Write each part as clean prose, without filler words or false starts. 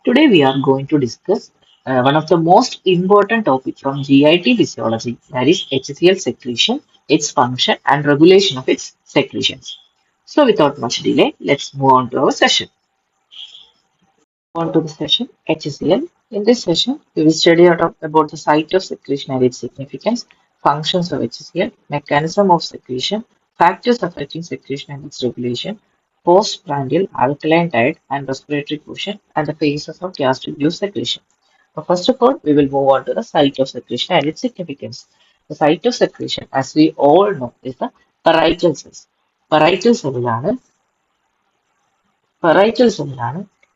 Today we are going to discuss one of the most important topics from GIT physiology, that is HCl secretion, its function and regulation of its secretions. So without much delay, let's move on to our session. On to the session HCl. In this session, we will study about the site of secretion and its significance, functions of HCl, mechanism of secretion, factors affecting secretion and its regulation, postprandial alkaline diet and respiratory quotient, and the phases of gastric juice secretion. So first of all, we will move on to the site of secretion and its significance. The site of secretion, as we all know, is the parietal cells. Parietal സെല്ലിലാണ്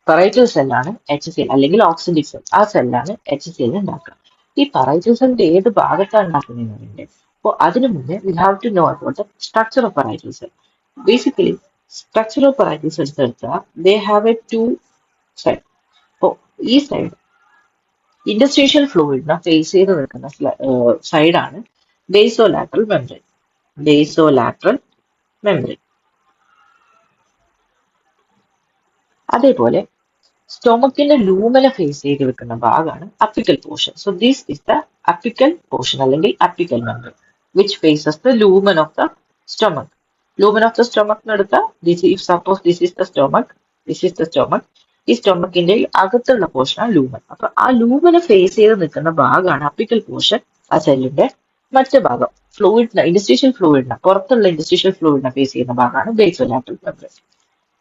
parietal സെല്ലാണ് H C L അല്ലെങ്കിൽ oxyntic cell. ആ സെല്ലാണ് H C L ഉണ്ടാക്കുക. ഈ parietal സെല്ലിന്റെ ഏത് ഭാഗത്താണ് ഉണ്ടാക്കുന്നതെന്ന് പറയുന്നത്. അപ്പോൾ അതിനു മുന്നേ we have to know about the structure of parietal cell. Basically structure of parietal cells എടുത്താൽ they have a two side. അപ്പോൾ ഈ സൈഡ് ഇന്റർസ്റ്റീഷ്യൽ ഫ്ലൂയിഡിനെ ഫേസ് ചെയ്ത് നിൽക്കുന്ന സൈഡാണ് ബേസോലാട്രൽ മെംബ്രെയിൻ. ബേസോലാട്രൽ മെംബ്രെയിൻ. അതേപോലെ സ്റ്റൊമക്കിന്റെ ലൂമനെ ഫേസ് ചെയ്ത് വെക്കുന്ന ഭാഗമാണ് apical portion. So this is the apical portion അല്ലെങ്കിൽ apical membrane which faces the lumen of the stomach. Lumen of the stomach എടുത്ത suppose this is the stomach. ഈ സ്റ്റൊമക്കിന്റെ അകത്തുള്ള പോർഷനാണ് ലൂമൻ. അപ്പൊ ആ ലൂമനെ ഫേസ് ചെയ്ത് നിൽക്കുന്ന ഭാഗമാണ് അപ്പിക്കൽ പോർഷൻ. ആ സെല്ലിന്റെ മറ്റു ഭാഗം ഫ്ലൂയിഡിനെ ഇന്റർസ്റ്റീഷ്യൽ ഫ്ലൂയിഡിനെ പുറത്തുള്ള ഇന്റർസ്റ്റീഷ്യൽ ഫ്ലൂയിഡിനെ ഫേസ് ചെയ്യുന്ന ഭാഗമാണ് ബേസോലാട്രൽ മെംബ്രെയിൻ.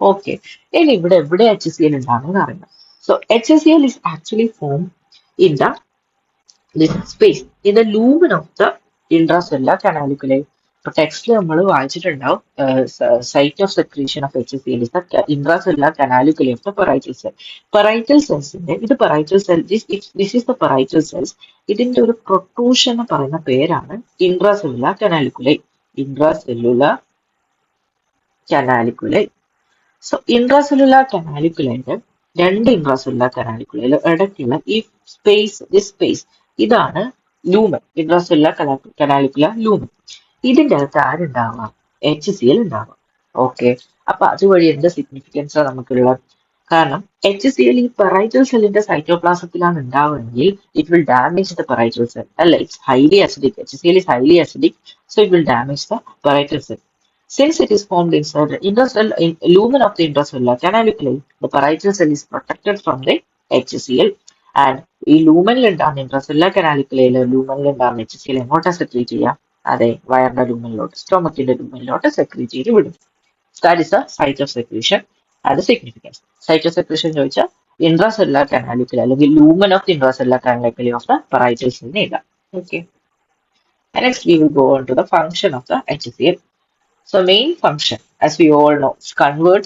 ഓക്കെ, ഇനി ഇവിടെ എവിടെ എച്ച് സി എൽ ഉണ്ടാകുന്നത് അറിയാം. So H C L is actually form in the space in the lumen of the intracellular canaliculi. ഇപ്പൊ ടെക്സ്റ്റിൽ നമ്മൾ വായിച്ചിട്ടുണ്ടാവും site of secretion of H C L is the intracellular canaliculi of the parietal cell. Parietal സെൽസിന്റെ ഇത് parietal cell this is the parietal cells. ഇതിന്റെ ഒരു protrusion എന്ന് പറയുന്ന പേരാണ് intracellular canaliculi. Intracellular canaliculi. So intracellular കനാലിക്കുലയുടെ രണ്ട് ഇൻട്രാസെല്ലുലാർ കനാലിക്കുലയിൽ ഇടയ്ക്കുള്ള ഈ സ്പേസ് ഇതാണ് ലൂമൻ. Intracellular കനാലിക്കുലർ lumen. ഇതിന്റെ അകത്ത് ആരുണ്ടാവാം? എച്ച് സി എൽ ഉണ്ടാവാം. ഓക്കെ, അപ്പൊ അതുവഴി എന്ത് സിഗ്നിഫിക്കൻസാ നമുക്കുള്ളത്? കാരണം എച്ച് സി എൽ ഈ പെറൈറ്റൽ സെല്ലിന്റെ സൈറ്റോപ്ലാസത്തിലാണ് ഉണ്ടാവുമെങ്കിൽ it will damage the parietal cell. അല്ല, it's highly acidic. H C L is highly acidic, so it will damage the parietal cell. Since it is formed inside the lumen of the intracellular canaliculi, the parietal cell is protected from the HCl. And ഈ ലൂമനിൽ ഉണ്ടാകുന്ന intracellular കനാലിക്കുലയിലെ ലൂമനിൽ ഉണ്ടാകുന്ന H C L എങ്ങോട്ടാ secrete ചെയ്യുക? അതെ, വയറിന്റെ ലൂമനിലോട്ട്, സ്റ്റൊമക്കിന്റെ ലൂമനിലോട്ട് സെക്രീറ്റ് ചെയ്ത് വിടും. That is the site of secretion and significance. Site of secretion ചോദിച്ചാൽ ഇൻട്രാസെല്ലുലാർ കനാലിക്കുല അല്ലെങ്കിൽ lumen of the intracellular canaliculi of the parietal cell എഴുതാം. Okay, next we will go on to the function of the HCl. So main function, as we all know, is convert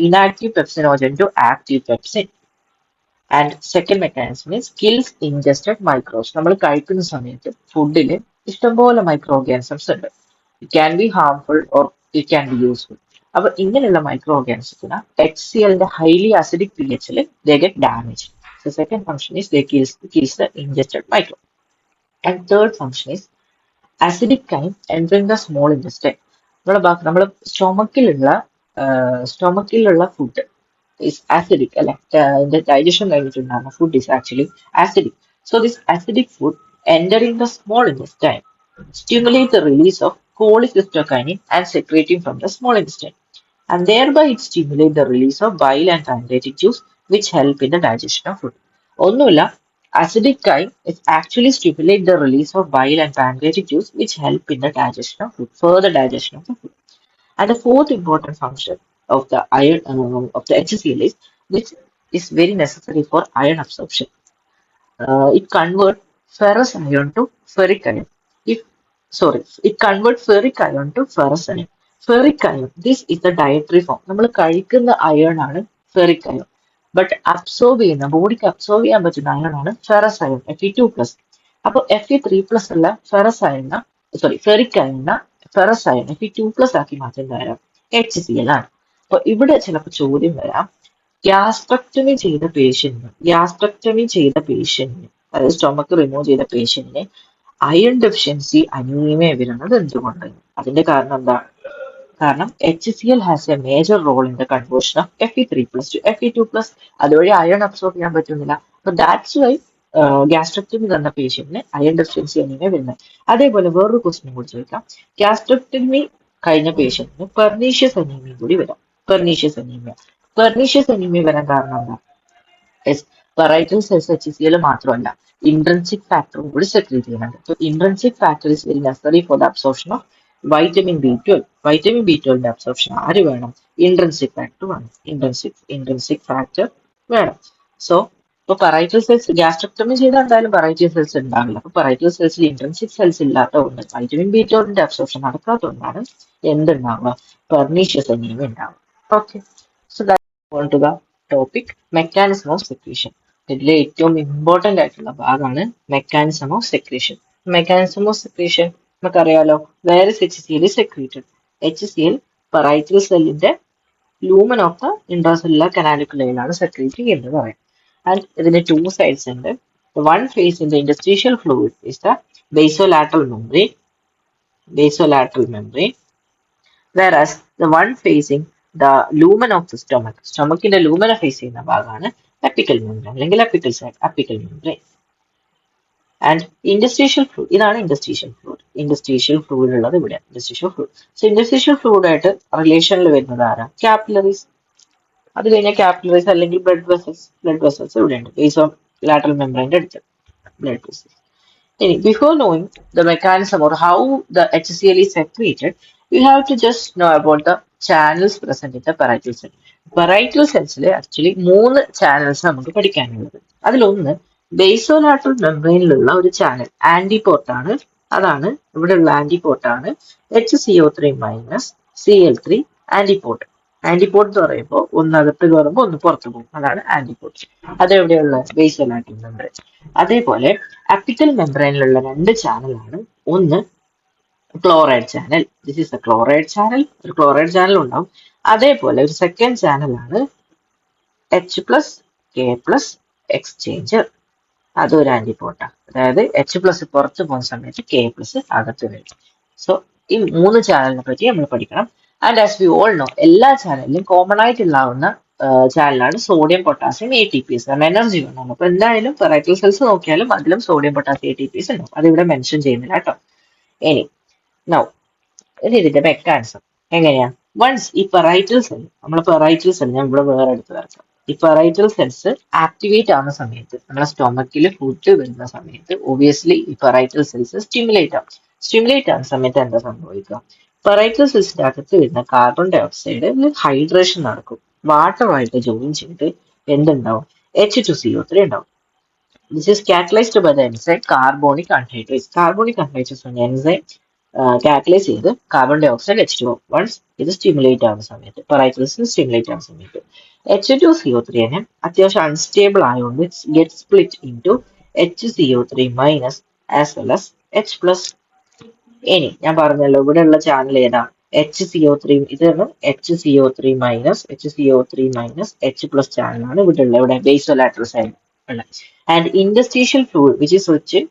inactive pepsinogen to active pepsin. And second mechanism is kills ingested microbes. നമ്മൾ കഴിക്കുന്ന സമയത്ത് ഫുഡിൽ ഇഷ്ടംപോലെ micro organisms ഉണ്ട്. It can be harmful or it can be useful. അപ്പൊ ഇങ്ങനെയുള്ള micro ഓർഗാനിസത്തിന് H C എല്ലിന്റെ ഹൈലി അസിഡിക് പി എച്ചിൽ they get damage. So second function is they kills the ingested microbe. And third function is acidic chyme entering the small intestine. നമ്മുടെ സ്റ്റൊമക്കിലുള്ള food is acidic അല്ലെ. Digestion കഴിഞ്ഞിട്ടുണ്ടാകുന്ന food is actually acidic. So this acidic food entering the small intestine stimulate the release of cholecystokinin and secreting from the small intestine, and thereby it stimulate the release of bile and pancreatic juice which help in the digestion of food. ഒന്നുമില്ല, acidic chyme is actually stimulate the release of bile and pancreatic juice which help in the digestion of food, further digestion of the food. And the fourth important function of the iron of the HCl is which is very necessary for iron absorption. It converts ferrous iron to ferric iron. It converts ferric iron to ferrous iron. Ferric iron, this is the dietary form. നമ്മൾ കഴിക്കുന്ന iron ആണ് ferric iron. But absorb ചെയ്യുന്ന ബോഡിക്ക് absorb ചെയ്യാൻ പറ്റുന്ന iron ആണ് ferrous iron Fe2+. അപ്പോൾ Fe3+ ഉള്ള ഫെറസ് അയണിന ഫെറിക് അയണിന ഫെറസ് അയൺ Fe2+ ആക്കി മാറ്റുന്ന അയൺ HCl ആണ്. അപ്പൊ ഇവിടെ ചിലപ്പോൾ ചോദ്യം വരാം, ഗ്യാസ്ട്രക്ടമി ചെയ്ത പേഷ്യന്റിന് അതായത് സ്റ്റൊമക്ക് റിമൂവ് ചെയ്ത പേഷ്യന്റിന് അയൺ ഡെഫിഷ്യൻസി അനീമിയ വരുന്നത് എന്തുകൊണ്ട്? അതിന്റെ കാരണം എന്താ? കാരണം HCl has a major role in the conversion of Fe3+ to Fe2+. അതുവഴി അയൺ അബ്സോർബ് ചെയ്യാൻ പറ്റുന്നില്ല. അപ്പൊ ദാറ്റ്സ് വൈ ഗ്യാസ്ട്രക്ടമി തന്ന പേഷ്യന്റിന് അയൺ ഡെഫിഷ്യൻസി അനീമിയ വരുന്നത്. അതേപോലെ വേറൊരു ക്വസ്റ്റ്യൻ കൂടി ചോദിക്കാം. ഗ്യാസ്ട്രക്ടമി കഴിഞ്ഞ പേഷ്യന്റിന് പെർനീഷ്യസ് അനീമിയ കൂടി വരാം. പെർനീഷ്യസ് അനീമിയ വരാൻ കാരണം എന്താ? പറൈറ്റൽ സെൽസ് HCl മാത്രമല്ല, ഇൻട്രൻസിക് ഫാക്ടറും കൂടി സെക്രീറ്റ് ചെയ്യുന്നുണ്ട്. So intrinsic factor is very necessary for the absorption of vitamin B12. Vitamin B12ന്റെ അബ്സോർപ്ഷൻ ആര് വേണം? ഇൻട്രൻസിക് ഫാക്ടർ വേണം. ഇൻട്രൻസിക് ഫാക്ടർ വേണം. സോ ഇപ്പൊ പറൈറ്റൽ സെൽസ് ഗ്യാസ്ട്രക്ടമി ചെയ്താൽ എന്തായാലും പറൈറ്റൽ സെൽസ് ഉണ്ടാവില്ല. അപ്പൊ പറൈറ്റൽ സെൽസിൽ ഇൻട്രൻസിക് സെൽസ് ഇല്ലാത്തതുകൊണ്ട് വൈറ്റമിൻ B12ന്റെ അബ്സോർപ്ഷൻ നടക്കാത്തതുകൊണ്ടാണ് എന്തുണ്ടാവുക? പെർനീഷ്യസ് അനീമിയ ഉണ്ടാവുക. Okay, so that to the topic mechanism of secretion. ഇതിലെ ഏറ്റവും ഇമ്പോർട്ടന്റ് ആയിട്ടുള്ള ഭാഗമാണ് mechanism of secretion. Mechanism of secretion നമുക്കറിയാലോ, വേറെ HCl സെക്രീറ്റഡ്. HCl പറൈറ്റൽ സെല്ലിന്റെ ലൂമൻ ഓഫ് ദ ഇൻട്രാസെല്ലുലാർ കനാലിക്കുലയിലാണ് സെക്രീറ്റ് ചെയ്യുന്നത് പറയാം. ആൻഡ് ഇതിന് ടു സൈഡ്സ് ഉണ്ട്. One face in the interstitial fluid is the basolateral membrane, whereas the one facing the lumen of the stomachന്റെ ലൂമനെ ഫേസ് ചെയ്യുന്ന ഭാഗമാണ് അപ്പിക്കൽ മെംബ്രെയിൻ അല്ലെങ്കിൽ apical side, apical membrane. And interstitial fluid, ഇതാണ് interstitial fluid ഉള്ളത് ഇവിടെ. Interstitial fluid ആയിട്ട് റിലേഷനിൽ വരുന്നത് ആരാ? കാപ്പിലറീസ്. അത് കഴിഞ്ഞാൽ കാപ്പിലറീസ് അല്ലെങ്കിൽ ബ്ലഡ് വെസൽസ് ഇവിടെ ഉണ്ട്. basolateral മെംബ്രെയിന്റെ അടുത്ത് blood vessels. Before knowing the mechanism or how the HCl is secreted, you have to just know about the channels present in the parietal cell. Parietal cells actually 3 channels നമുക്ക് പഠിക്കാനുള്ളത്. അതിലൊന്ന് basolateral മെംബ്രെയിനിലുള്ള ഒരു channel ആന്റിപോർട്ട് ആണ്. അതാണ് ഇവിടെയുള്ള ആന്റിപോർട്ട് ആണ് HCO3- Cl3 ആന്റിപോർട്ട്. ആന്റിപോർട്ട് എന്ന് പറയുമ്പോൾ ഒന്ന് അകത്ത് കയറുമ്പോൾ ഒന്ന് പുറത്തു പോകും. അതാണ് ആന്റിപോർട്ട്. അതെവിടെയുള്ള basolateral മെംബ്രെയിൻ. അതേപോലെ അപ്പിക്കൽ മെംബ്രെയിനിലുള്ള 2 ചാനലാണ്. ഒന്ന് chloride channel. This is A chloride channel. ഒരു ക്ലോറൈഡ് ചാനൽ ഉണ്ടാവും. അതേപോലെ ഒരു സെക്കൻഡ് ചാനലാണ് H+K+ എക്സ്ചേഞ്ചർ. അതൊരു ആന്റിപോർട്ടാണ്. അതായത് H+ പുറത്ത് പോകുന്ന സമയത്ത് K+ അകത്ത് വരും. സോ ഈ 3 ചാനലിനെ പറ്റി നമ്മൾ പഠിക്കണം. And as we all no, എല്ലാ ചാനലിലും കോമൺ ആയിട്ട് ഉണ്ടാവുന്ന ചാനലാണ് സോഡിയം പൊട്ടാസ്യം ATPs. കാരണം എനർജി വേണം. അപ്പൊ എന്തായാലും പറൈറ്റൽ സെൽസ് നോക്കിയാലും അതിലും സോഡിയം പൊട്ടാസ്യം ATPs ഉണ്ടാവും. അതിവിടെ മെൻഷൻ ചെയ്യുന്നില്ല കേട്ടോ. ഇനി ഇതിന്റെ മെക്കാനിസം എങ്ങനെയാ? വൺസ് ഈ പറൈറ്റൽ സെൽ ഞാൻ ഇവിടെ വേറെ എടുത്ത് വരക്കാം. ഈ പറൈറ്റൽ സെൽസ് ആക്ടിവേറ്റ് ആവുന്ന സമയത്ത്, നമ്മുടെ സ്റ്റൊമക്കിൽ ഫുഡ് വരുന്ന സമയത്ത് ഒബിയസ്ലി ഈ പറൈറ്റൽ സെൽസ് സ്റ്റിമുലേറ്റ് ആവുന്ന സമയത്ത് എന്താ സംഭവിക്കുക? പറൈറ്റൽ സെൽസിന്റെ അകത്ത് വരുന്ന കാർബൺ ഡൈ ഓക്സൈഡ് ഹൈഡ്രേഷൻ നടക്കും. വാട്ടറുമായിട്ട് ജോയിൻ ചെയ്ത് എന്തുണ്ടാവും? H2CO3 ഉണ്ടാവും. This is catalyzed by the enzyme carbonic anhydrase. Carbonic anhydrase എന്ന enzyme catalyze ചെയ്ത് കാർബൺ ഡൈ ഓക്സൈഡ് H2O. വൺസ് ഇത് സ്റ്റിമുലേറ്റ് ആവുന്ന സമയത്ത്, പറൈറ്റൽസിന് സ്റ്റിമുലേറ്റ് ആവുന്ന സമയത്ത് H2CO3 അത്യാവശ്യം അൺസ്റ്റേബിൾ ആയതുകൊണ്ട് get split into HCO3- as well as H+. ഇനി ഞാൻ പറഞ്ഞല്ലോ ഇവിടെയുള്ള ചാനൽ ഏതാ? HCO3. ഇതാണ് HCO3- H+ ചാനലാണ് ഇവിടെ basolateral side ഉള്ള. And interstitial fluid which is rich in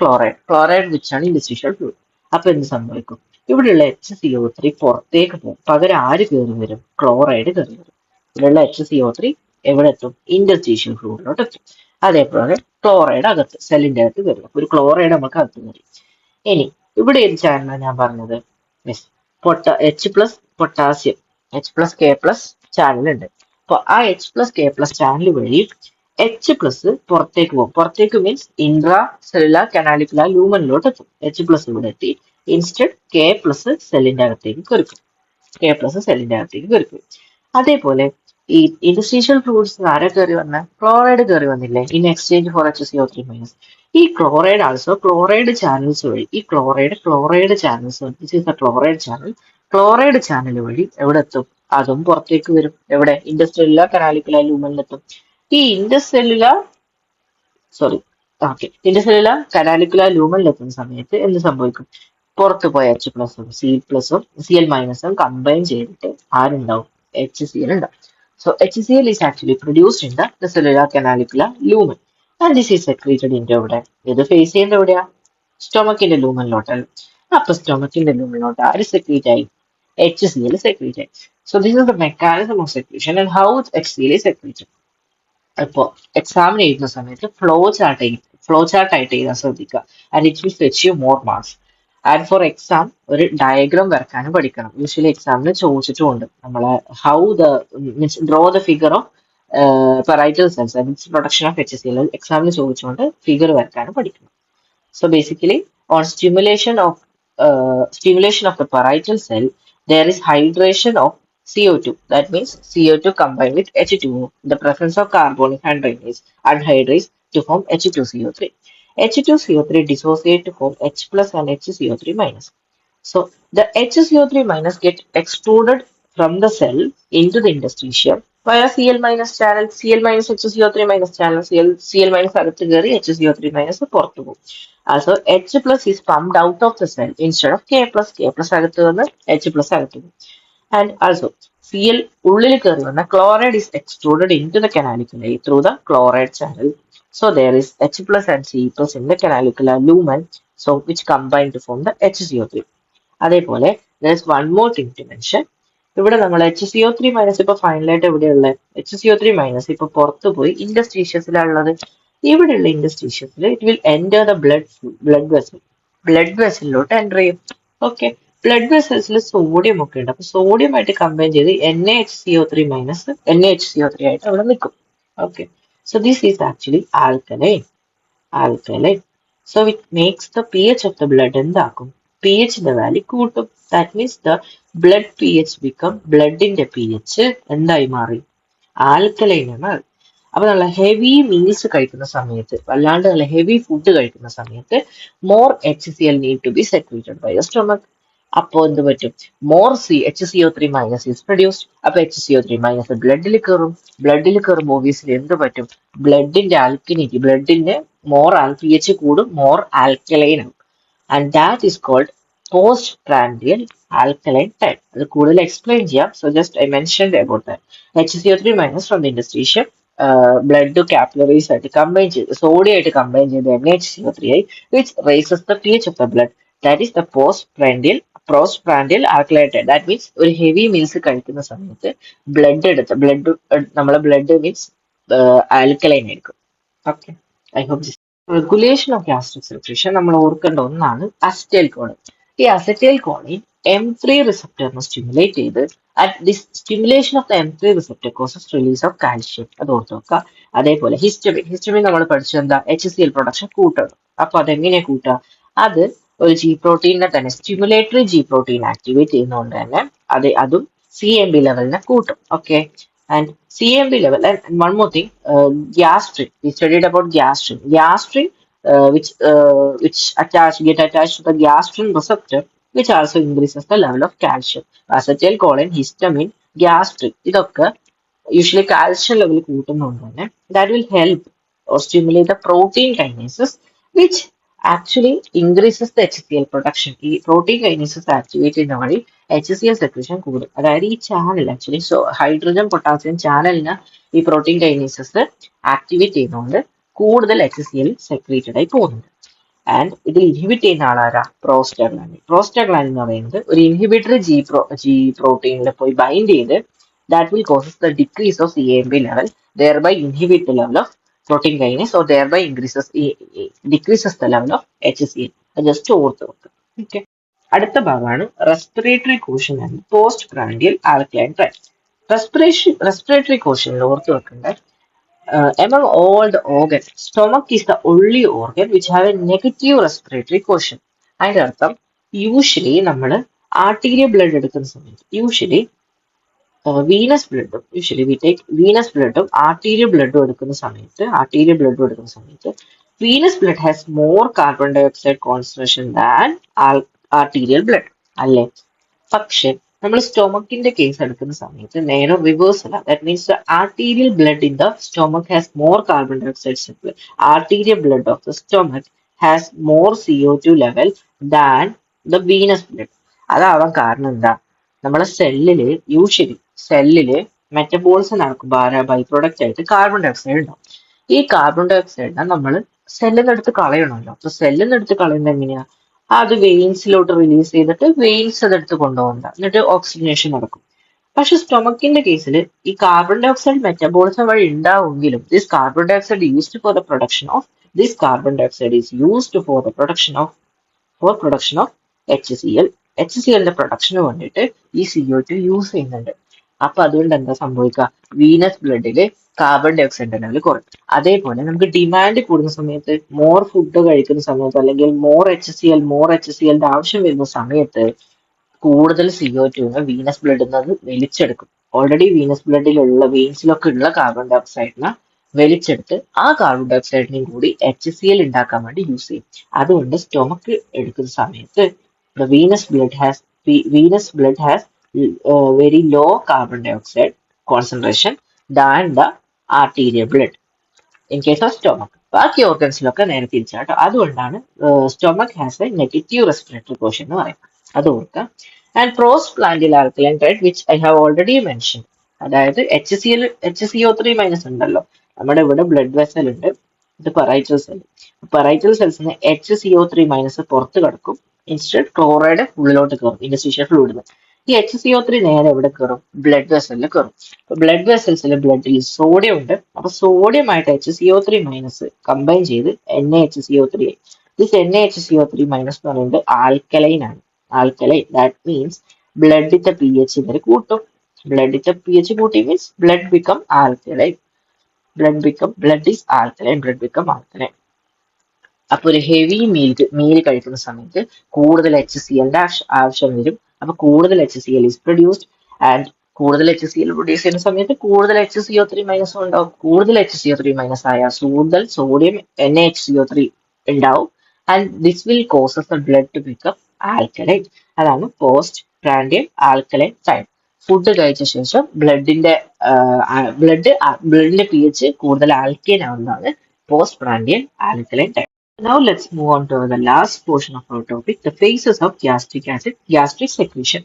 chloride which ആണ് ഇന്റർസ്റ്റീഷ്യൽ ഫ്ലൂയിഡ്. അപ്പൊ എന്ത് സംഭവിക്കും? ഇവിടെയുള്ള HCO3 പുറത്തേക്ക് പോകും. പകരം ആര് കയറി വരും? ക്ലോറൈഡ് കയറി വരും. ഇവിടെയുള്ള HCO3 എവിടെ എത്തും? ഇന്റർസ്റ്റീഷ്യൽ ഫ്ലൂയിഡിലോട്ട് എത്തും. അതേപോലെ ക്ലോറൈഡ് അകത്ത് സെല്ലിന്റെ അകത്ത് കയറും. ഒരു ക്ലോറൈഡ് നമുക്ക് അകത്ത് കയറി. ഇനി ഇവിടെ ഏത് ചാനലാണ് ഞാൻ പറഞ്ഞത്? H+ പൊട്ടാസ്യം H+K+ ചാനൽ ഉണ്ട്. അപ്പൊ ആ H+K+ ചാനൽ വഴി H+ പുറത്തേക്ക് പോകും. പുറത്തേക്ക് മീൻസ് ഇൻട്രാ സെല്ലുലാർ കനാലിക്കുലാർ ലൂമനിലോട്ട് എത്തും. H+ ഇവിടെ എത്തി. ഇൻസ്റ്റഡ് K+ സെല്ലിന്റെ അകത്തേക്ക് കയറിക്കും. അതേപോലെ ഈ ഇന്റർസ്റ്റീഷ്യൽ ഫ്ലൂയിഡ്സ് ആരെ കയറി വന്ന? ക്ലോറൈഡ് കയറി വന്നില്ലേ? In exchange four HCO3-. ഈ ക്ലോറൈഡ് ആൾസോ ക്ലോറൈഡ് ചാനൽസ് വഴി ഈ ക്ലോറൈഡ് ചാനൽസ് ക്ലോറൈഡ് ചാനൽ വഴി എവിടെ എത്തും? അതും പുറത്തേക്ക് വരും. എവിടെ? ഇന്റർസ്റ്റെല്ലുലാർ കനാലിക്കുലാർ ലൂമനിലെത്തും. ഈ ഇന്റർസ്റ്റെല്ലുലാർ കനാലിക്കുലാർ ലൂമനിലെത്തുന്ന സമയത്ത് എന്ത് സംഭവിക്കും? പുറത്ത് പോയ H+, Cl- കമ്പൈൻ ചെയ്തിട്ട് ആരുണ്ടാവും? HCl ഉണ്ടാവും. So HCl is actually produced in the cellular canalicular lumen and this is secreted into എവിടെ? ഇത് ഫേസ് ചെയ്യുന്നത് എവിടെയാ? സ്റ്റൊമക്കിന്റെ ലൂമനിലോട്ടല്ല. അപ്പൊ സ്റ്റൊമക്കിന്റെ ലൂമനിലോട്ട് ആര് സെക്രീറ്റ് ആയി? HCl is secreted. So this is the mechanism of secretion and how HCl is secreted. ഇപ്പോൾ എക്സാമിന് എഴുതുന്ന സമയത്ത് ഫ്ലോ ചാർട്ട് ആയിട്ട് എഴുതാൻ ശ്രദ്ധിക്കുക and it will fetch you more marks. And for exam ഒരു ഡയഗ്രാം വരക്കാനും പഠിക്കണം. യൂഷ്വലി എക്സാമിന് ചോദിച്ചിട്ടുമുണ്ട് നമ്മളെ how the means draw the figure of parietal cells and its production of HCl എക്സാമിന് ചോദിച്ചുകൊണ്ട് ഫിഗർ വരക്കാനും പഠിക്കണം. So basically, on stimulation of the parietal cell, there is hydration of CO2. That means CO2 combined with H2O. The presence of carbonic anhydrase to form H2CO3. H2CO3 dissociate to form H plus and HCO3 minus. So the HCO3 minus get extruded from the cell into the interstitium via Cl minus channel, Cl minus HCO3 minus channel, Cl minus അകത്ത് കയറി HCO3 minus പുറത്തു പോകും. Also H plus is pumped out of the cell instead of K plus. K plus അകത്ത് വന്ന് H plus അകത്ത് പോകും. And also Cl ഉള്ളിൽ കയറി വന്ന chloride is extruded into the canaliculi through the chloride channel. So there is H plus and C plus in the canalicular lumen, so which combine to form the HCO3. അതേപോലെ there is one more thing to mention. ഇവിടെ നമ്മൾ HCO3 minus ഇപ്പൊ ഫൈനലായിട്ട് എവിടെയുള്ളത് HCO3 minus ഇപ്പൊ പുറത്തു പോയി ഇൻഡസ്ട്രീഷ്യസിലുള്ളത്. ഇവിടെയുള്ള ഇൻഡസ്ട്രീഷ്യസിൽ it will enter the blood വെസലിലോട്ട് എൻ്റർ ചെയ്യും. ഓക്കെ, ബ്ലഡ് വെസൽസിൽ സോഡിയം ഒക്കെ ഉണ്ട്. അപ്പൊ സോഡിയം ആയിട്ട് കമ്പൈൻ ചെയ്ത് NaHCO3 മൈനസ് NaHCO3 ആയിട്ട് അവിടെ നിൽക്കും. Okay, so this is actually alkaline. So it makes the pH of the blood എന്താക്കും, pH ന്റെ വാല്യൂ കൂട്ടും. That means the blood pH become ബ്ലഡിന്റെ pH എന്തായി മാറി, ആൽക്കലൈൻ മാറി. അപ്പൊ നല്ല ഹെവി മീൽസ് കഴിക്കുന്ന സമയത്ത്, വല്ലാണ്ട് നല്ല ഹെവി ഫുഡ് കഴിക്കുന്ന സമയത്ത് more HCl need to be secreted by the stomach. അപ്പോ എന്ത് പറ്റും, more HCO3 minus is produced. അപ്പൊ HCO3 മൈനസ് ബ്ലഡിൽ കയറുമ്പോൾ ഒബിയസ്ലി എന്ത് പറ്റും, ബ്ലഡിന്റെ ആൽക്കലിനിറ്റി, ബ്ലഡിന്റെ മോർ pH കൂടും, മോർ ആൽക്കലൈൻ ആവും. And that is called post prandial alkaline type. അത് കൂടുതൽ എക്സ്പ്ലെയിൻ ചെയ്യാം. So just I mentioned about that. HCO3 minus from the interstitial blood capillaries ആയിട്ട് കമ്പൈൻ ചെയ്ത്, സോഡിയം ആയിട്ട് കമ്പൈൻ ചെയ്ത് NaHCO3 ആയി, which rises the pH of the blood. That is the post prandial alkaline type. That means ഒരു heavy meals കഴിക്കുന്ന സമയത്ത് നമ്മളെ blood means alkaline ആയിരിക്കും. Okay, I hope this. Regulation of gastric secretion നമ്മൾ ഓർക്കേണ്ട ഒന്നാണ് അസറ്റൈൽ കോളിൻ. ഈ acetyl choline M3 റിസപ്റ്ററിനെ സ്റ്റിമുലേറ്റ് ചെയ്ത് at this stimulation of the M3 receptor causes release of calcium. അത് ഓർത്ത് നോക്കുക. അതേപോലെ ഹിസ്റ്റമിൻ നമ്മൾ പഠിച്ചത് എന്താ, HCl പ്രൊഡക്ഷൻ കൂട്ടണം. അപ്പൊ അതെങ്ങനെയാ കൂട്ടുക, അത് ഒരു G പ്രോട്ടീനെ തന്നെ സ്റ്റിമുലേറ്ററി G പ്രോട്ടീൻ ആക്ടിവേറ്റ് ചെയ്യുന്നതുകൊണ്ട് തന്നെ അതും CMB ലെവലിനെ കൂട്ടും. Okay, and CMB level, and one more thing, gastrin. We studied about gastrin. Which get attached to the gastrin receptor, which also increases the level of calcium. Acetylcholine, histamine, gastrin. ഇതൊക്കെ usually calcium level കൂട്ടുന്നതുകൊണ്ട് തന്നെ that will help or stimulate the protein kinases, which actually increases the HCl production. ഈ protein kinases activate ചെയ്യുന്ന വഴി HCl secretion കൂടും. അതായത് ഈ channel actually hydrogen potassium ചാനലിന് ഈ പ്രോട്ടീൻ കൈനേസസ് ആക്ടിവേറ്റ് ചെയ്യുന്നതുകൊണ്ട് കൂടുതൽ HCl സെക്രീറ്റഡ് ആയി പോകുന്നുണ്ട്. ആൻഡ് ഇത് ഇൻഹിബിറ്റ് ചെയ്യുന്ന ആളാരാ, പ്രോസ്റ്റാഗ്ലാൻഡിൻ എന്ന് പറയുന്നത് ഒരു ഇൻഹിബിറ്ററി G പ്രോട്ടീനിൽ പോയി ബൈൻഡ് ചെയ്ത് that will causes the decrease of CAMP level, thereby inhibit the level of protein kinase or thereby decreases the level of HCl. Just ഓർത്ത് വെക്കുക. ഓക്കെ, അടുത്ത ഭാഗമാണ് respiratory quotient and post prandial alkaline type. Respiratory കോഷനിൽ ഓർത്ത് വെക്കേണ്ട, among all the organs, stomach is the only organ which have a negative respiratory quotient. അതിന്റെ അർത്ഥം usually നമ്മൾ ആർട്ടീരിയൽ ബ്ലഡ് എടുക്കുന്ന സമയത്ത് വീനസ് ബ്ലഡും ആർട്ടീരിയൽ ബ്ലഡും എടുക്കുന്ന സമയത്ത് venous blood has more carbon dye oxide concentration than arterial blood അല്ലേ. പക്ഷെ നമ്മൾ സ്റ്റൊമക്കിന്റെ കേസ് എടുക്കുന്ന സമയത്ത് നേരെ റിവേഴ്സ് അല്ല. That means the arterial blood in the stomach has more carbon dye oxide. Arterial blood of the stomach has more CO2 level than the venous blood. അതാവാൻ കാരണം എന്താ, നമ്മളെ സെല്ലില് മെറ്റബോളിസം നടക്കുമ്പോൾ ബൈ പ്രോഡക്റ്റ് ആയിട്ട് കാർബൺ ഡൈ ഓക്സൈഡ് ഉണ്ടാവും. ഈ carbon dye ഓക്സൈഡിനെ നമ്മൾ സെല്ലിൽ നിന്ന് എടുത്ത് കളയണമല്ലോ. അപ്പൊ സെല്ലിൽ നിന്ന് എടുത്ത് കളയുന്നത് എങ്ങനെയാ, അത് വെയിൻസിലോട്ട് റിലീസ് ചെയ്തിട്ട് വെയിൻസ് അതെടുത്ത് കൊണ്ടുപോകണ്ട, എന്നിട്ട് ഓക്സിജനേഷൻ നടക്കും. പക്ഷെ സ്റ്റൊമക്കിന്റെ കേസിൽ ഈ കാർബൺ ഡൈ ഓക്സൈഡ് മെറ്റബോളിസം വഴി ഉണ്ടാവുമെങ്കിലും this carbon dye oxide used for the production of this carbon dye oxide is used for the production of H C L. H C എല്ലിന്റെ പ്രൊഡക്ഷന് വേണ്ടിയിട്ട് ഈ CO2 യൂസ് ചെയ്യുന്നുണ്ട്. അപ്പൊ അതുകൊണ്ട് എന്താ സംഭവിക്കുക, വീനസ് ബ്ലഡില് കാർബൺ ഡൈ ഓക്സൈഡ് ലെവൽ കുറയും. അതേപോലെ നമുക്ക് ഡിമാൻഡ് കൂടുന്ന സമയത്ത്, മോർ ഫുഡ് കഴിക്കുന്ന സമയത്ത്, അല്ലെങ്കിൽ മോർ എച്ച് സി എല്ലിന്റെ ആവശ്യം വരുന്ന സമയത്ത് കൂടുതൽ CO2 വീനസ് ബ്ലഡിൽ നിന്ന് വലിച്ചെടുക്കും. ഓൾറെഡി വീനസ് ബ്ലഡിലുള്ള വെയിൻസിലൊക്കെ ഉള്ള കാർബൺ ഡൈ ഓക്സൈഡിനെ വലിച്ചെടുത്ത് ആ കാർബൺ ഡൈ ഓക്സൈഡിനെയും കൂടി HCl ഉണ്ടാക്കാൻ വേണ്ടി യൂസ് ചെയ്യും. അതുകൊണ്ട് സ്റ്റൊമക്ക് എടുക്കുന്ന സമയത്ത് venous blood has very low carbon dye oxide concentration than the arterial blood in case of stomach. ബാക്കി ഓർഗൻസിലൊക്കെ നേരെ തിരിച്ചാട്ടോ. അതുകൊണ്ടാണ് stomach has a negative respiratory quotient എന്ന് പറയുന്നത്. അത് ഓർക്കുക. ആൻഡ് പോസ്റ്റ് പ്ലാന്റിൽ alkaline type which I have already mention, അതായത് HCO3 മൈനസ് ഉണ്ടല്ലോ, നമ്മുടെ ഇവിടെ ബ്ലഡ് വെസൽ ഉണ്ട്, ഇത് പെറൈറ്റൽ സെൽ. പെറൈറ്റൽ സെൽസിന് HCO3 മൈനസ് പുറത്ത് കിടക്കും, ഇൻസ്റ്റഡ് ക്ലോറൈഡ് ഉള്ളിലോട്ട് കയറും ഇന്റർസ്റ്റീഷ്യൽ ഫ്ലൂയിഡിൽ. ഈ HCO3 നേരെ എവിടെ കയറും, ബ്ലഡ് വെസലിൽ കയറും. ബ്ലഡ് വെസൽസിൽ ബ്ലഡിൽ സോഡിയം ഉണ്ട്, അപ്പൊ സോഡിയം ആയിട്ട് HCO3 മൈനസ് കമ്പൈൻ ചെയ്ത് NaHCO3 ആയി. ദിസ് NaHCO3 മൈനസ് എന്ന് പറയുന്നത് ആൽക്കലൈൻ ആണ്. ആൽക്കലൈൻ, ദാറ്റ് മീൻസ് ബ്ലഡിന്റെ pH ഇവർ കൂട്ടും. ബ്ലഡിന്റെ pH കൂട്ടി means blood become alkaline. Blood is alkaline, blood become alkaline. അപ്പൊ ഒരു ഹെവി മീൽ കഴിക്കുന്ന സമയത്ത് കൂടുതൽ HClന്റെ ആവശ്യം വരും. അപ്പൊ കൂടുതൽ HCl ഈസ് പ്രൊഡ്യൂസ്ഡ്, ആൻഡ് കൂടുതൽ HCl പ്രൊഡ്യൂസ് ചെയ്യുന്ന സമയത്ത് കൂടുതൽ HCO3 മൈനസ് ഉണ്ടാവും. കൂടുതൽ HCO3 മൈനസ് ആയാൽ കൂടുതൽ സോഡിയം NaHCO3 ഉണ്ടാവും, and this will causes the blood to become alkaline. അതാണ് post prandial alkaline time. Food കഴിച്ച ശേഷം ബ്ലഡിന്റെ pH കൂടുതൽ ആൽക്കലൈൻ ആവുന്നതാണ് post prandial alkaline time. Now let's move on to the last portion of our topic, the phases of gastric secretion.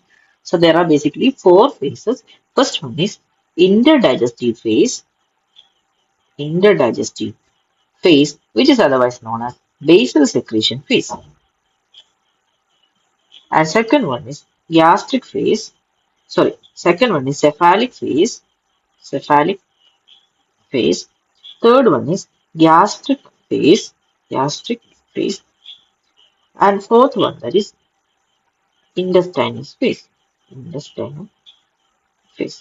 So there are basically 4 phases. First one is interdigestive phase, which is otherwise known as basal secretion phase. And second one is cephalic phase. Third one is gastric phase. And fourth one, that is intestinal phase.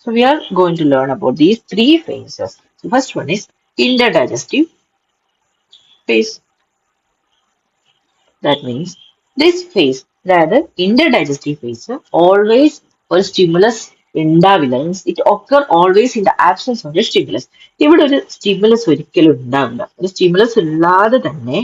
So we are going to learn about these 3 phases. So first one is interdigestive phase. That means this phase, അതായത് interdigestive phase, always ഒരു stimulus ഉണ്ടാവില്ല. Means it occur always in the absence of A stimulus. ഇവിടെ ഒരു stimulus ഒരിക്കലും ഉണ്ടാവില്ല. ഒരു stimulus ഇല്ലാതെ തന്നെ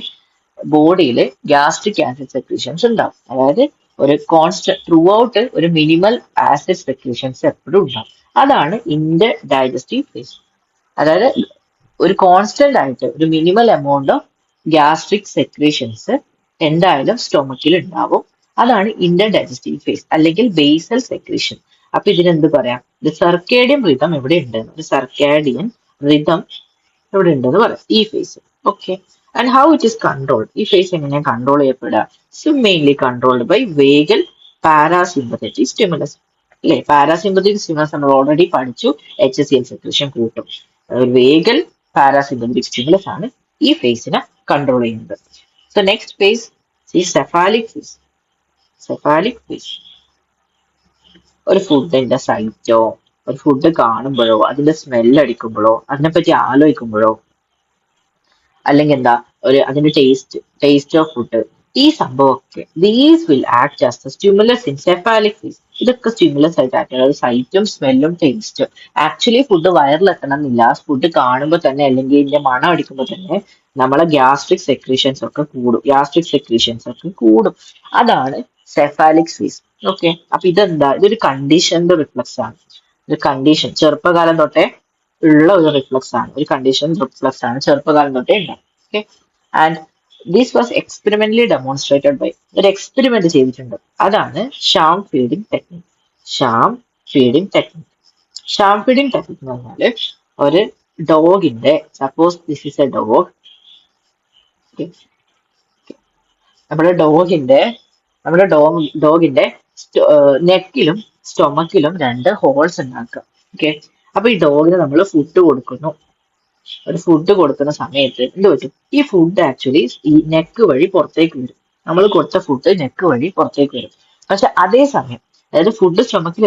ബോഡിയിൽ ഗ്യാസ്ട്രിക് ആസിഡ് സെക്രീഷൻസ് ഉണ്ടാവും. അതായത് ഒരു കോൺസ്റ്റന്റ് ത്രൂ ഔട്ട് ഒരു മിനിമൽ ആസിഡ് സെക്രീഷൻസ് എപ്പോഴും ഉണ്ടാവും. അതാണ് ഇന്റർഡൈജസ്റ്റീവ് ഫേസ്. അതായത് ഒരു കോൺസ്റ്റന്റ് ആയിട്ട് ഒരു minimal amount of gastric secretions എന്തായാലും സ്റ്റൊമക്കിൽ ഉണ്ടാവും. അതാണ് ഇന്റർഡൈജസ്റ്റീവ് ഫേസ് അല്ലെങ്കിൽ ബേസൽ സെക്രീഷൻ. അപ്പൊ ഇതിനെന്ത് പറയാം, ഒരു സർക്കേഡിയൻ റിതം എവിടെ ഉണ്ടെന്ന്, ഒരു സർക്കാഡിയൻ റിതം എവിടെ ഉണ്ടെന്ന് പറയാം ഈ phase. Okay, and how it is controlled, ഈ ഫേസ് എങ്ങനെയാണ് കൺട്രോൾ ചെയ്യപ്പെടുക? Mainly controlled by vagal parasympathetic stimulus. അല്ലെ, പാരാസിമ്പത്തറ്റിക് സ്റ്റിമുലസ് നമ്മൾ ഓൾറെഡി പഠിച്ചു, HCl സെക്രീഷൻ കൂട്ടും. വേഗൽ പാരാസിമ്പത്തറ്റിക് സ്റ്റിമുലസ് ആണ് ഈ ഫേസിനെ കൺട്രോൾ ചെയ്യുന്നത്. സോ നെക്സ്റ്റ് ഫേസ് ഈ സെഫാലിക് ഫേസ്. ഒരു ഫുഡിന്റെ സൈറ്റോ ഒരു ഫുഡ് കാണുമ്പോഴോ അതിന്റെ സ്മെല്ല് അടിക്കുമ്പോഴോ അതിനെപ്പറ്റി ആലോചിക്കുമ്പോഴോ അല്ലെങ്കിൽ അതിന്റെ ടേസ്റ്റ് ഓഫ് ഫുഡ്, ഈ സംഭവമൊക്കെ these will act as the stimulus in cephalic phase. ഇതൊക്കെ സ്റ്റിമുലസ് ആയിട്ട് ആക്ട് ചെയ്യും. സൈറ്റും സ്മെല്ലും ടേസ്റ്റും. ആക്ച്വലി ഫുഡ് വയറിലെത്തണം എന്നില്ല. ഫുഡ് കാണുമ്പോൾ തന്നെ അല്ലെങ്കിൽ ഇതിന്റെ മണം അടിക്കുമ്പോൾ തന്നെ നമ്മളെ ഗ്യാസ്ട്രിക് സെക്രീഷൻസ് ഒക്കെ കൂടും. അതാണ് സെഫാലിക് ഫേസ്. ഓക്കെ, അപ്പൊ ഇതൊരു കണ്ടീഷന്റെ റിഫ്ലക്സ് ആണ്. ഒരു കണ്ടീഷൻ ചെറുപ്പകാലം തൊട്ടേ ഉള്ള ഒരു റിഫ്ലക്സ് ആണ്, ഒരു കണ്ടീഷൻ റിഫ്ലക്സ് ആണ്, ചെറുപ്പകാലം തൊട്ടേ ഉണ്ടാവും. Okay, and this was experimentally demonstrated by, ഒരു എക്സ്പെരിമെന്റ് ചെയ്തിട്ടുണ്ട്. അതാണ് ഷാം ഫീഡിംഗ് ടെക്നിക് എന്ന് പറഞ്ഞാല് ഒരു ഡോഗിന്റെ, suppose this is a dog, നമ്മുടെ ഡോഗിന്റെ നമ്മുടെ ഡോഗിന്റെ നെക്കിലും സ്റ്റൊമക്കിലും രണ്ട് ഹോൾസ് ഉണ്ടാക്കുക. ഓക്കെ. അപ്പൊ ഈ ഡോഗിന് നമ്മൾ ഫുഡ് കൊടുക്കുന്നു. ഒരു ഫുഡ് കൊടുക്കുന്ന സമയത്ത് എന്ത് പറ്റും? ഈ ഫുഡ് ആക്ച്വലി ഈ നെക്ക് വഴി പുറത്തേക്ക് വരും. നമ്മൾ കൊടുത്ത ഫുഡ് നെക്ക് വഴി പുറത്തേക്ക് വരും. പക്ഷെ അതേ സമയം, അതായത് ഫുഡ് സ്റ്റൊമക്കിൽ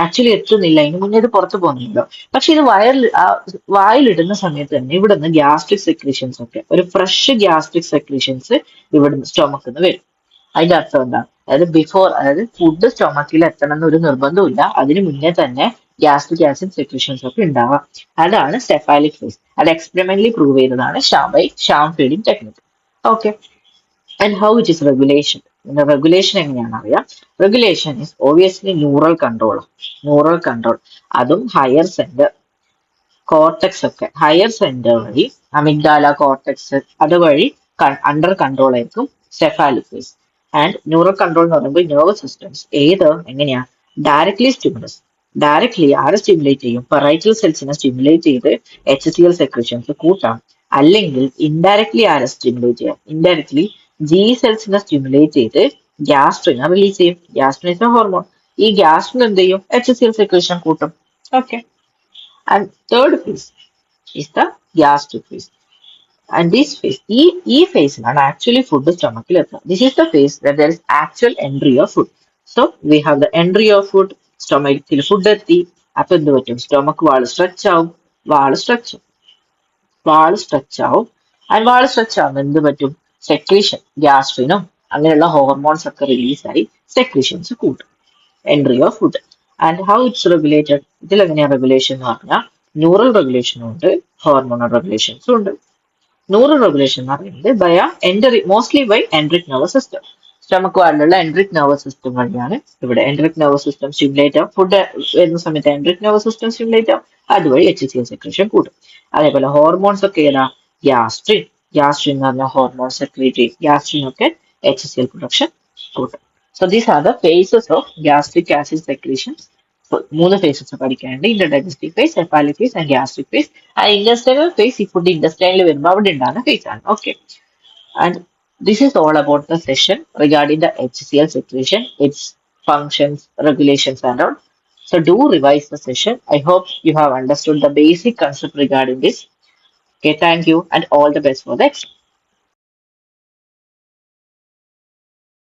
ആക്ച്വലി എത്തുന്നില്ല, അതിന് മുന്നേ ഇത് പുറത്ത് പോകുന്നുണ്ടല്ലോ. പക്ഷെ ഇത് വായിലിടുന്ന സമയത്ത് തന്നെ ഇവിടുന്ന് ഗ്യാസ്ട്രിക് സെക്രീഷൻസ് ഒക്കെ, ഒരു ഫ്രഷ് ഗ്യാസ്ട്രിക് സെക്രീഷൻസ് ഇവിടുന്ന് സ്റ്റൊമക്കിൽ നിന്ന് വരും. അതിന്റെ അർത്ഥം എന്താ? അതായത് ഫുഡ് സ്റ്റൊമക്കിൽ എത്തണം എന്നൊരു നിർബന്ധമില്ല, അതിന് മുന്നേ തന്നെ ഗ്യാസ്ട്രിക് ആസിഡ് സെക്രീഷൻസ് ഒക്കെ ഉണ്ടാവാം. അതാണ് സെഫാലിക് ഫേസ്. അത് എക്സ്പെരിമെന്റലി പ്രൂവ് ചെയ്തതാണ് sham feeding technique. Okay. And how it is regulation. Regulation എങ്ങനെയാണ് അറിയാം. Regulation is obviously neural control. അതും ഹയർ സെന്റർ കോർട്ടെക്സ് ഒക്കെ, ഹയർ സെന്റർ വഴി അമിഗ്ഡാല കോർട്ടെക്സ് അതുവഴി അണ്ടർ കൺട്രോൾ ആയിരിക്കും cephalic phase. And neural control എന്ന് പറയുമ്പോൾ നെർവസ് സിസ്റ്റംസ് എങ്ങനെയാ? ഡയറക്ട്ലി ആരെ സ്റ്റിമുലേറ്റ് ചെയ്യും? പെറൈറ്റൽ സെൽസിനെ സ്റ്റിമുലേറ്റ് ചെയ്ത് HCl സെക്രീഷൻസ് കൂട്ടാം. അല്ലെങ്കിൽ ഇൻഡയറക്ട്ലി ആരെ സ്റ്റിമുലേറ്റ് ചെയ്യാം? ഇൻഡയറക്ട്ലി ജി സെൽസിനെ സ്റ്റിമുലേറ്റ് ചെയ്ത് ഗ്യാസ്ട്രിനെ റിലീസ് ചെയ്യും. Gastrin is A hormone. ഈ ഗ്യാസ്ട്രിൻ എന്ത് ചെയ്യും? HCl സെക്രീഷൻ കൂട്ടും. Okay. And third phase is the gastric phase. And this phase, ഈ phase-ലാണ് actually food stomachൽ എത്തുക. This is the phase where there is actual entry of food. So we have the entry of food, stomachൽ food എത്തി. അപ്പൊ എന്ത് പറ്റും? Stomach വാൾ stretch ആവും. വാൾ stretch ആവും. And wall stretch ആവുമ്പോൾ എന്ത് പറ്റും? സെക്രീഷൻ, ഗ്യാസ്ട്രിനും അങ്ങനെയുള്ള ഹോർമോൺസ് ഒക്കെ റിലീസായി സെക്രീഷൻസ് കൂട്ടും. Entry of food. And how it's regulated. ഇതിൽ എങ്ങനെയാണ് റെഗുലേഷൻ എന്ന് പറഞ്ഞാൽ ന്യൂറൽ റെഗുലേഷനും ഉണ്ട്, ഹോർമോണൽ റെഗുലേഷൻസും ഉണ്ട്. ന്യൂറൽ റെഗുലേഷൻ എന്ന് പറയുന്നത് mostly by enteric nervous system. Stomach വാളിലുള്ള എൻട്രിക് നെർവസ് സിസ്റ്റം വഴിയാണ് ഇവിടെ എൻട്രിക് നെർവസ് സിസ്റ്റം സ്റ്റിമുലേറ്റ് ആവും. ഫുഡ് വരുന്ന സമയത്ത് എൻട്രിക് നെർവസ് സിസ്റ്റം സ്റ്റിമുലേറ്റ് ആവും. അതുവഴി HCl സെക്രീഷൻ കൂടും. അതേപോലെ ഹോർമോൺസ് ഒക്കെ ഏതാ? ഗ്യാസ്ട്രിൻ എന്ന് പറഞ്ഞ ഹോർമോൺ സെക്രീറ്റ് ചെയ്യും. ഗ്യാസ്ട്രിൻ ഒക്കെ HCl പ്രൊഡക്ഷൻ കൂട്ടും. So these are the phases of gastric acid secretion. മൂന്ന് ഫേസസ് പഠിക്കാനുണ്ട്. Interdigestive phase, cephalic phase and gastric phase. ആ ഇൻഡസ്ട്രിയൽ ഫേസ് ഈ ഫുഡ് ഇൻഡസ്ട്രിയിൽ വരുമ്പോൾ അവിടെ ഉണ്ടാകുന്ന ഫേസ് ആണ്. Okay. And this is all about the session regarding the HCl secretion, its functions, regulations and all. So do revise the session. I hope you have understood the basic concept regarding this. Okay, thank you and all the best for the exam.